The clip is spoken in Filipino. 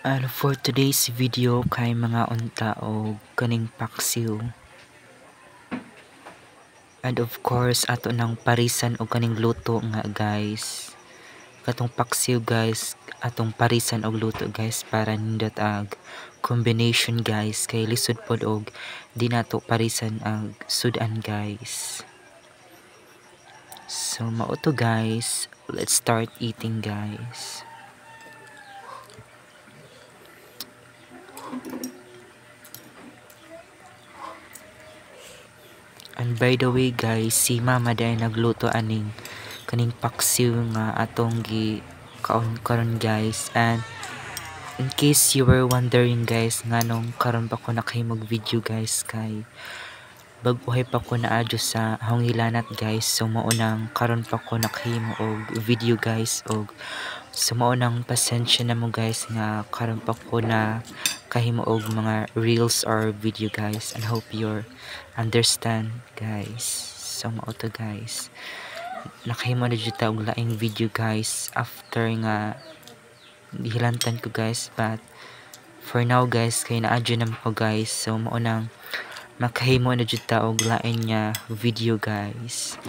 And for today's video kay mga unta o kaning paksiw. And of course ato nang parisan o kaning luto nga guys. Katong paksiw guys atong parisan og luto guys para nindot ag combination guys kay lisod pod og di nato parisan ang sudan guys. So mao to guys, let's start eating guys. And by the way guys, si mama dahil nagluto aning kaning paksiw nga atong gi karon guys. And in case you were wondering guys nganong karon pa ko nakahimog video guys kay baguhay pa ko naadyo sa Hongilanat guys. So maunang karon pa ko nakahimo og video guys og so maunang pasensya na mo guys nga karon pa ko na kahimo og mga reels or video guys, and hope you understand guys. So mao to guys, nakahimo na jud ta og laing video guys after nga gihilantan ko guys, but for now guys kay naadyo na ko guys. So maunang makahimo na jud ta og lain nga video guys.